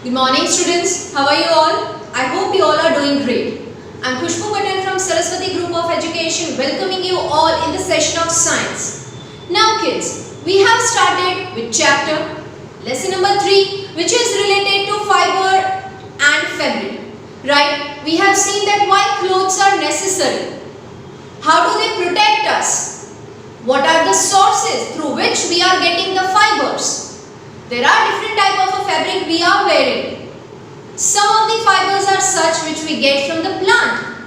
Good morning students, how are you all? I hope you all are doing great. I am Khushbu Patel from Saraswati Group of Education welcoming you all in the session of Science. Now kids, we have started with chapter lesson number 3 which is related to fiber and fabric. Right? We have seen that why clothes are necessary. How do they protect us? What are the sources through which we are getting the fibers? There are different types of fabric we are wearing. Some of the fibers are such which we get from the plant.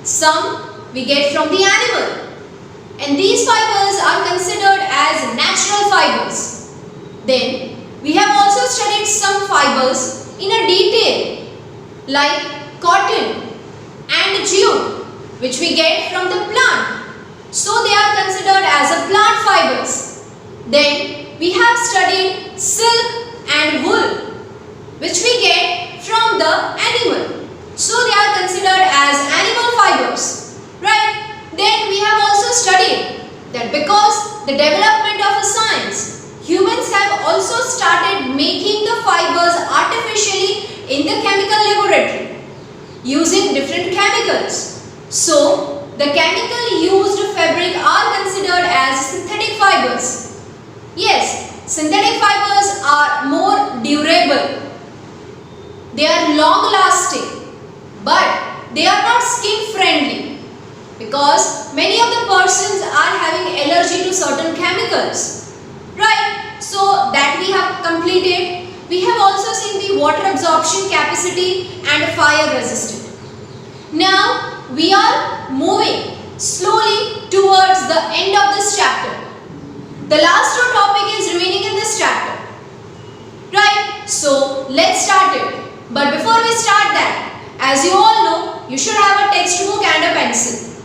Some we get from the animal. And these fibers are considered as natural fibers. Then we have also studied some fibers in a detail like cotton and jute which we get from the plant. So they are considered as a plant fibers. Then we have studied silk and wool which we get from the animal. So they are considered as animal fibers. Right? Then we have also studied that because the development of a science, humans have also started making the fibers artificially in the chemical laboratory using different chemicals. So the chemical used fabric are considered as synthetic fibers. Yes, synthetic fibers are more durable. They are long lasting, but they are not skin friendly because many of the persons are having allergy to certain chemicals. Right? So that we have completed. We have also seen the water absorption capacity and fire resistant. Now we are moving slowly towards the end of this chapter. The last topic is remaining in this chapter. Right? So let's start it. But before we start that, as you all know, you should have a textbook and a pencil.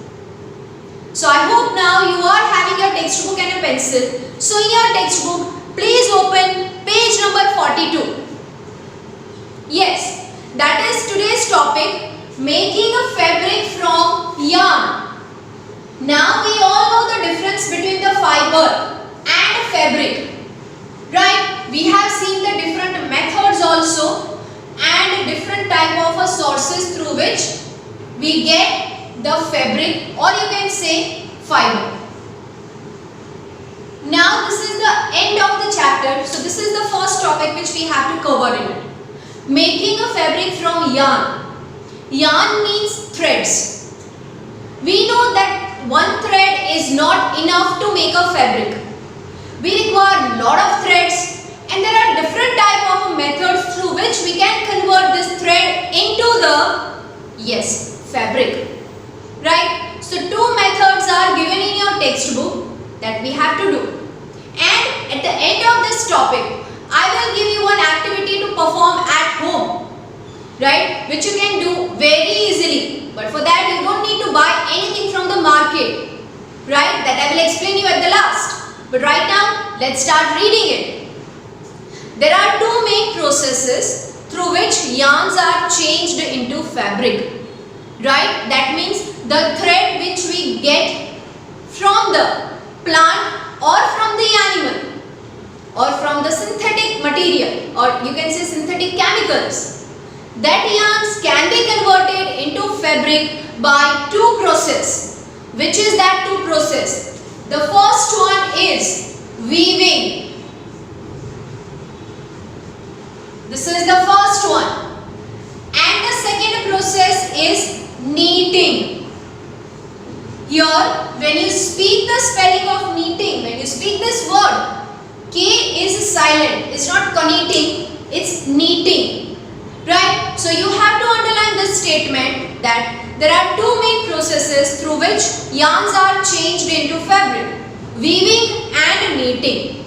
So I hope now you are having a textbook and a pencil. So in your textbook, please open page number 42. Yes, that is today's topic, making a fabric from yarn. Now we all know the difference between the fiber and fabric. Right? We have seen the different methods also and different type of sources through which we get the fabric, or you can say fiber. Now this is the end of the chapter. So this is the first topic which we have to cover in it. Making a fabric from yarn. Yarn means threads. We know that one thread is not enough to make a fabric. We require lot of threads, and there are different type of methods through which we can convert this thread into the fabric. Right? So two methods are given in your textbook that we have to do. And at the end of this topic, I will give you one activity to perform at home. Right? Which you can do very easily. But for that you don't need to buy anything from the market. Right? That I will explain you at the last. But right now, let's start reading it. There are two main processes through which yarns are changed into fabric. Right? That means the thread which we get from the plant or from the animal or from the synthetic material, or you can say synthetic chemicals. That yarns can be converted into fabric by two processes. Which is that two process? The first one is weaving. This is the first one. And the second process is knitting. Here, when you speak the spelling of knitting, when you speak this word, K is silent. It's not knitting, it's knitting. Right? So you have to underline this statement that there are two main processes through which yarns are changed into fabric. Weaving and knitting.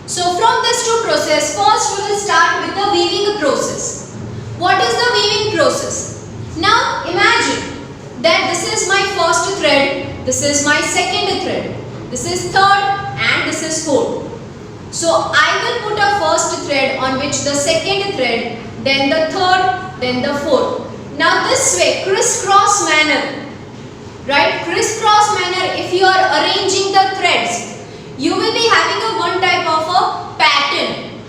So from these two processes, first we will start with the weaving process. What is the weaving process? Now imagine that this is my first thread, this is my second thread, this is third and this is fourth. So I will put a first thread on which the second thread, then the third, then the fourth. Now this way, crisscross manner. Right? Crisscross manner, if you are arranging the threads, you will be having a one type of a pattern.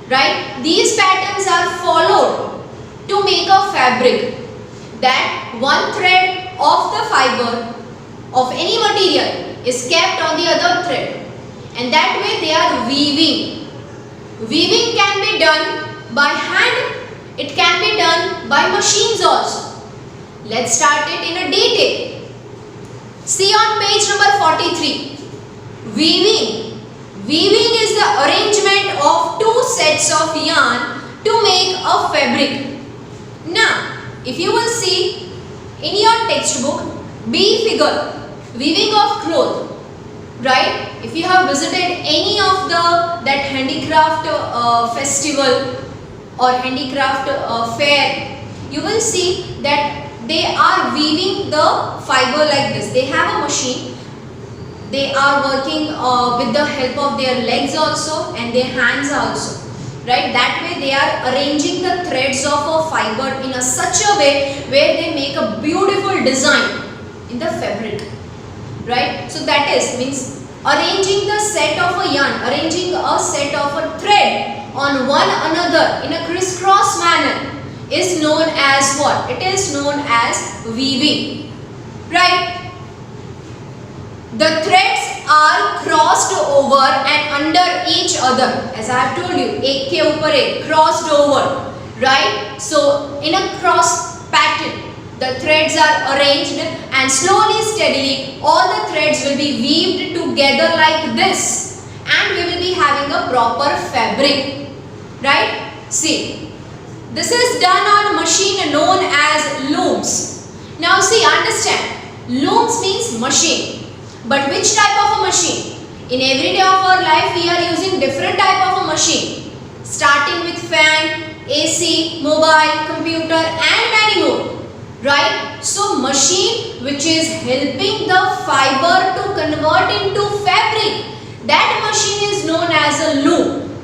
Right? these patterns are followed to make a fabric. That one thread of the fiber of any material is kept on the other thread, and that way they are weaving. Weaving can be done by hand, it can be done by machines also. Let's start it in a detail. See on page number 43. Weaving. Weaving is the arrangement of two sets of yarn to make a fabric. Now, if you will see in your textbook, B figure, weaving of cloth, right? If you have visited any of that handicraft festival or handicraft fair, you will see that they are weaving the fiber like this. They have a machine. They are working with the help of their legs also and their hands also. Right? That way they are arranging the threads of a fiber in such a way where they make a beautiful design in the fabric. Right? So that means arranging the set of a yarn, arranging a set of a thread on one another in a crisscross manner is known as what? It is known as weaving. Right? The threads are crossed over and under each other, as I have told you, ek ke upar ek, crossed over, right? So in a cross pattern, the threads are arranged and slowly, steadily, all the threads will be weaved together like this, and we will be having a proper fabric, right? See, this is done on a machine known as looms. Now see, understand, looms means machine. But which type of a machine? In every day of our life, we are using different type of a machine. Starting with fan, AC, mobile, computer and many more. Right? So, machine which is helping the fiber to convert into fabric. That machine is known as a loom.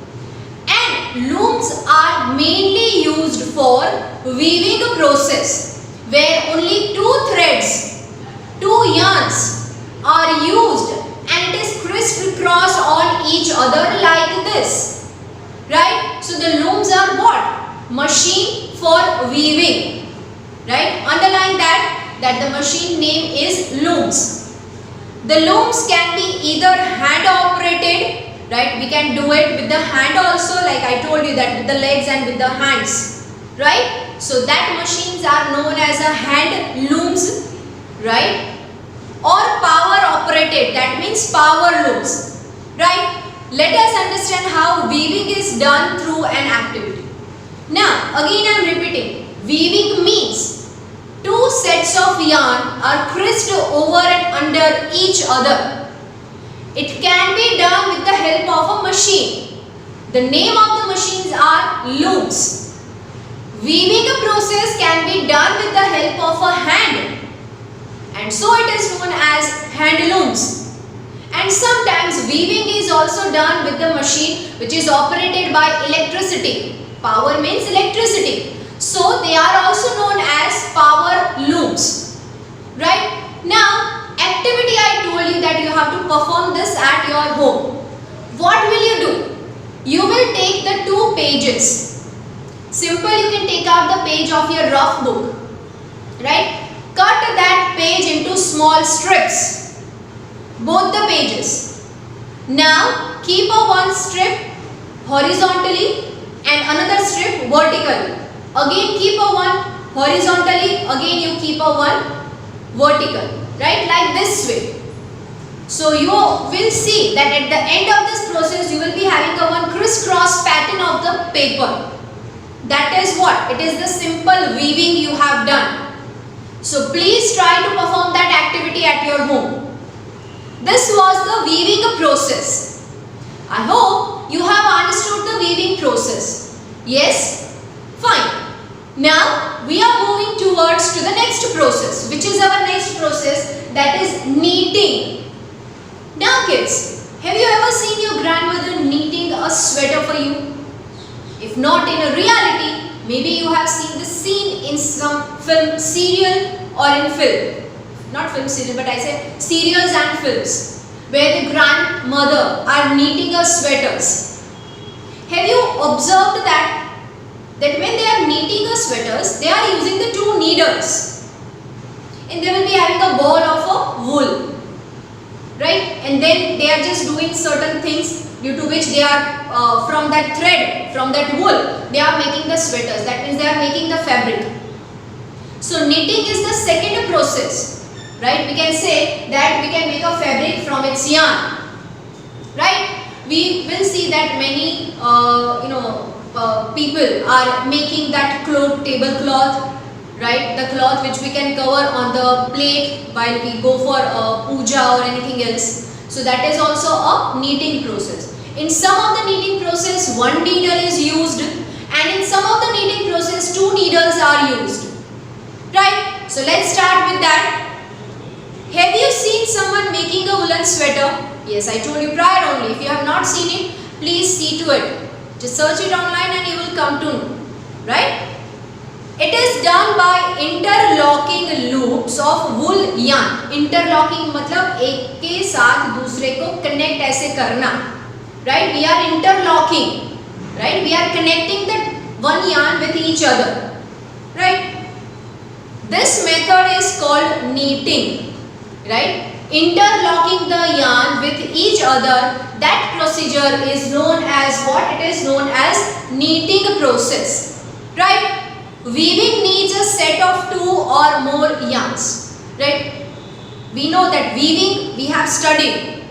And looms are mainly used for weaving process, where only two threads, two yarns are used and it is crisscross on each other like this, right? So the looms are what? Machine for weaving, right? Underline that the machine name is looms. The looms can be either hand operated, right? We can do it with the hand also, like I told you that with the legs and with the hands, right? So that machines are known as a hand looms, right? Or power operated, that means power looms, right? Let us understand how weaving is done through an activity. Now again I am repeating, weaving means two sets of yarn are crossed over and under each other. It can be done with the help of a machine. The name of the machines are looms. Weaving process can be done with the help of a hand, and so it is known as hand looms. And sometimes weaving is also done with the machine which is operated by electricity. Power means electricity. So they are also known as power looms. Right? Now, activity I told you that you have to perform this at your home. What will you do? You will take the two pages. Simple, you can take out the page of your rough book. Right? Cut that page into small strips, both the pages. Now keep one strip horizontally and another strip vertically. Again keep one horizontally, again you keep one vertical, right? Like this way. So you will see that at the end of this process you will be having one crisscross pattern of the paper. That is what? It is the simple weaving you have done. So please try to perform that activity at your home. This was the weaving process. I hope you have understood the weaving process. Yes? Fine. Now we are moving towards to the next process, which is our next process, that is knitting. Now kids, have you ever seen your grandmother knitting a sweater for you? If not in a reality, maybe you have seen the scene in some film, serial or in film. Not film serial, but I say serials and films, where the grandmother are knitting her sweaters. Have you observed that when they are knitting a sweaters, they are using the two needles, and they will be having a ball of a wool, right? And then they are just doing certain things due to which they are from that thread, from that wool, they are making the sweaters. That means they are making the fabric. So knitting is the second process, right? We can say that we can make a fabric from its yarn, right? We will see that many people are making that tablecloth, right? The cloth which we can cover on the plate while we go for puja or anything else. So that is also a knitting process. In some of the knitting process, one needle is used, and in some of the knitting process, two needles are used, right? So let's start with that. Have you seen someone making a woolen sweater? Yes, I told you prior only. If you have not seen it, please see to it. Just search it online and you will come to know, right? It is done by interlocking loops of wool yarn. Interlocking मतलब एक के साथ दूसरे को connect ऐसे करना, right? We are interlocking, right? We are connecting the one yarn with each other, right? This method is called knitting, right? Interlocking the yarn with each other, that procedure is known as what? It is known as knitting process, right? Weaving needs a set of two or more yarns, right? We know that weaving we have studied.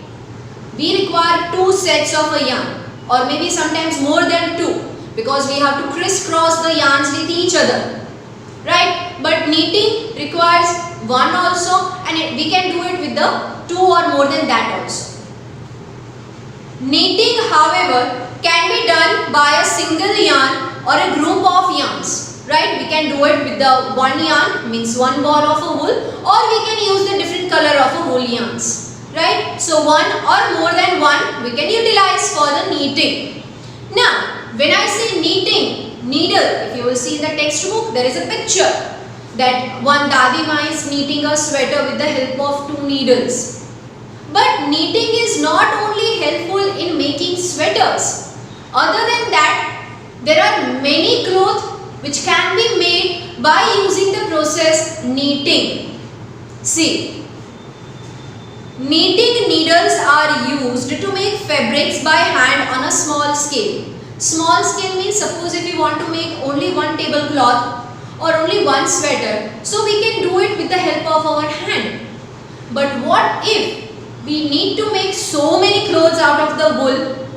We require two sets of a yarn, or maybe sometimes more than two, because we have to crisscross the yarns with each other, right? But knitting requires one also, and we can do it with the two or more than that also. Knitting, however, can be done by a single yarn or a group of yarns, right? We can do it with the one yarn, means one ball of a wool, or we can use the different color of a wool yarns, right? So one or more than one we can utilize for the knitting. Now, when I say knitting, needle, if you will see in the textbook, there is a picture that one dadima is knitting a sweater with the help of two needles. But knitting is not only helpful in making sweaters. Other than that, there are many clothes which can be made by using the process knitting. See, knitting needles are used to make fabrics by hand on a small scale. Small scale means, suppose if you want to make only one tablecloth or only one sweater, so we can do it with the help of our hand. But what if we need to make so many clothes out of the wool?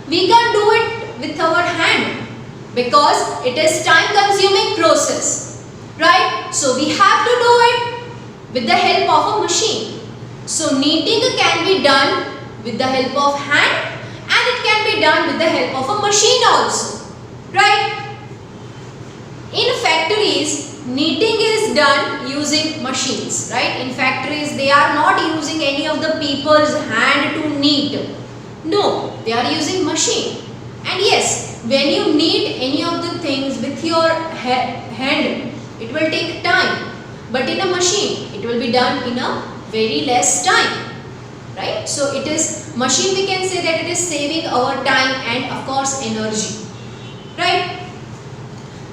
We can't do it with our hand because it is time consuming process, right? So we have to do it with the help of a machine. So knitting can be done with the help of hand, and it can be done with the help of a machine also, right? In factories, knitting is done using machines, right? In factories, they are not using any of the people's hand to knit. No, they are using machine. And yes, when you knit any of the things with your hand, it will take time. But in a machine, it will be done in a very less time, right? So it is machine, we can say that it is saving our time and of course energy, right?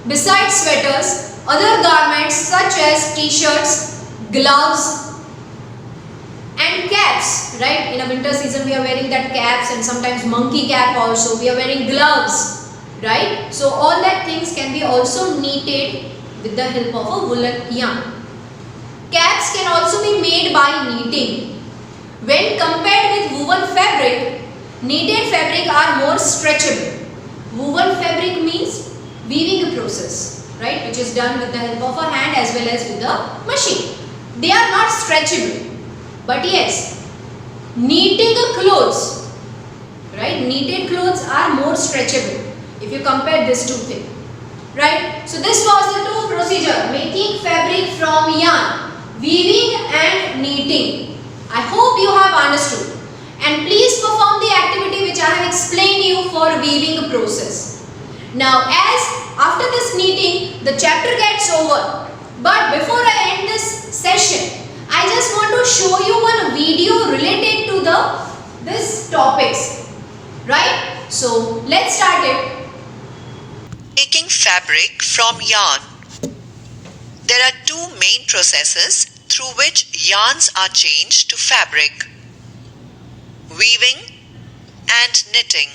Besides sweaters, other garments such as t-shirts, gloves and caps, right? In a winter season we are wearing that caps, and sometimes monkey cap also. We are wearing gloves, right? So all that things can be also knitted with the help of a woolen yarn. Caps can also be made by knitting. When compared with woven fabric, knitted fabric are more stretchable. Woven fabric means weaving process, right, which is done with the help of a hand as well as with the machine. They are not stretchable. But yes, knitting clothes, right, knitted clothes are more stretchable if you compare these two things, right. So this was the two procedure, making fabric from yarn, weaving and knitting. I hope you have understood, and please perform the activity which I have explained you for weaving process. Now, as after this knitting, the chapter gets over. But before I end this session, I just want to show you one video related to this topics, right? So let's start it. Making fabric from yarn. There are two main processes through which yarns are changed to fabric: weaving and knitting.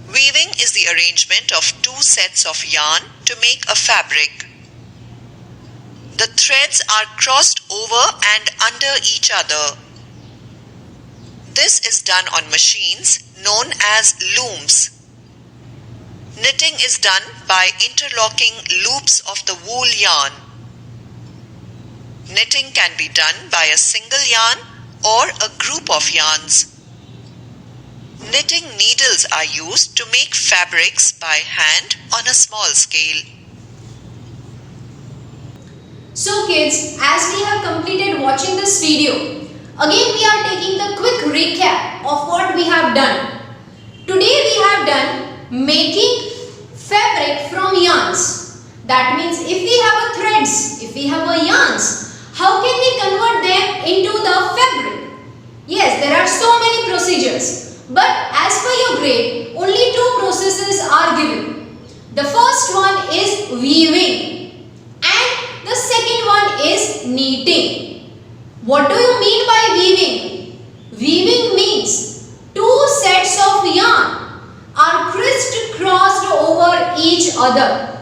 Weaving is the arrangement of two sets of yarn to make a fabric. The threads are crossed over and under each other. This is done on machines known as looms. Knitting is done by interlocking loops of the wool yarn. Knitting can be done by a single yarn or a group of yarns. Knitting needles are used to make fabrics by hand on a small scale. So kids, as we have completed watching this video, again we are taking the quick recap of what we have done. Today we have done making fabric from yarns. That means if we have a threads, if we have a yarns, how can we convert them into the fabric? Yes, there are so many procedures. But as per your grade, only two processes are given. The first one is weaving and the second one is knitting. What do you mean by weaving? Weaving means two sets of yarn are crisscrossed over each other.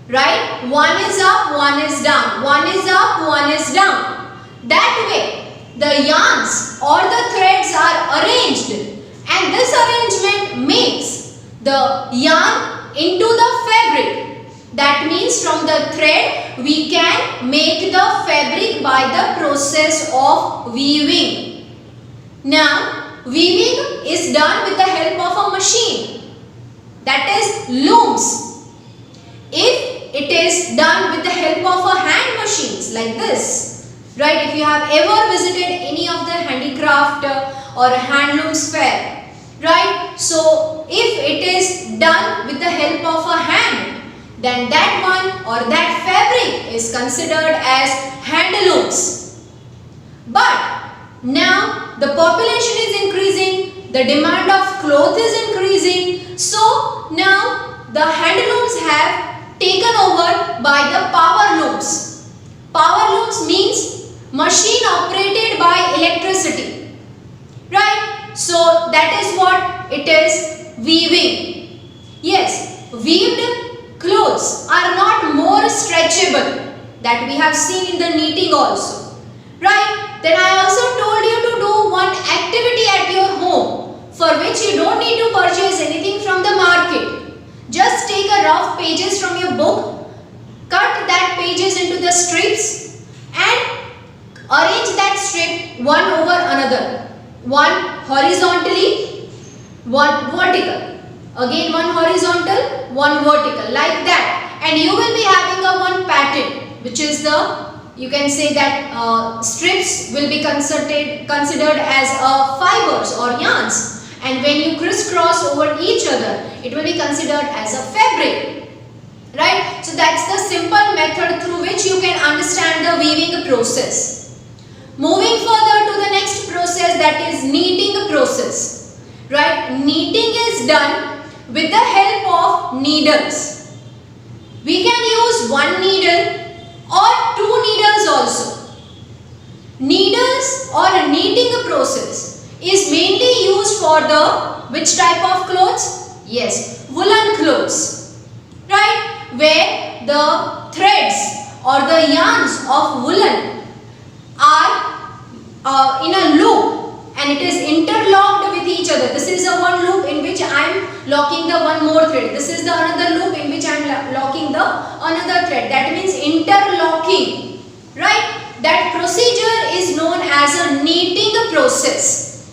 Right? One is up, one is down. One is up, one is down. That way, the yarns or the threads are arranged. And this arrangement makes the yarn into the fabric. That means from the thread we can make the fabric by the process of weaving. Now weaving is done with the help of a machine, that is looms. If it is done with the help of a hand machines like this, right? If you have ever visited any of the handicraft or handlooms fair, right? So if it is done with the help of a hand, then that one or that fabric is considered as handlooms. But now the population is increasing, the demand of cloth is increasing. So now the handlooms have taken over by the power looms. Power looms means machine operated by electricity, right? So that is what it is, weaving. Yes, weaved clothes are not more stretchable, that we have seen in the knitting also. Right? Then I also told you to do one activity at your home, for which you don't need to purchase anything from the market. Just take a rough pages from your book, cut that pages into the strips and arrange that strip one over another. One horizontally, one vertical. Again one horizontal, one vertical, like that. And you will be having a one pattern, which is the, you can say that strips will be considered as fibers or yarns. And when you crisscross over each other, it will be considered as a fabric. Right? So that's the simple method through which you can understand the weaving process. Moving further to the next process, that is kneading process. Right? Kneading is done with the help of needles. We can use one needle or two needles also. Needles or kneading process is mainly used for the which type of clothes? Yes, woolen clothes. Right? Where the threads or the yarns of woolen are in a loop and it is interlocked with each other. This is a one loop in which I am locking the one more thread. This is the another loop in which I am locking the another thread. That means interlocking. Right? That procedure is known as a knitting process.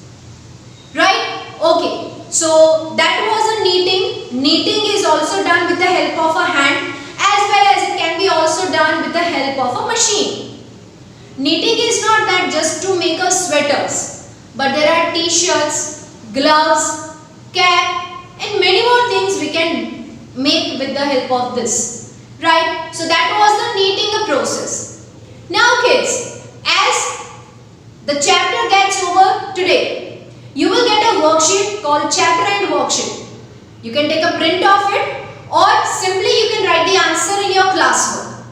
Right? Okay. So that was a knitting. Knitting is also done with the help of a hand, as well as it can be also done with the help of a machine. Knitting is not that just to make us sweaters, but there are t-shirts, gloves, cap and many more things we can make with the help of this. Right? So that was the knitting process. Now kids, as the chapter gets over today, you will get a worksheet called chapter end worksheet. You can take a print of it or simply you can write the answer in your classwork.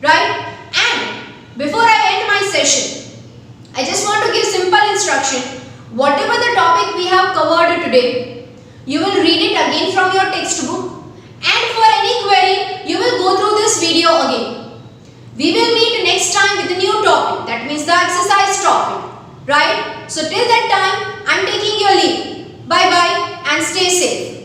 Right? And before I end my session, I just want to give simple instruction. Whatever the topic we have covered today, you will read it again from your textbook, and for any query, you will go through this video again. We will meet next time with a new topic, that means the exercise topic. Right? So till that time, I am taking your leave. Bye bye and stay safe.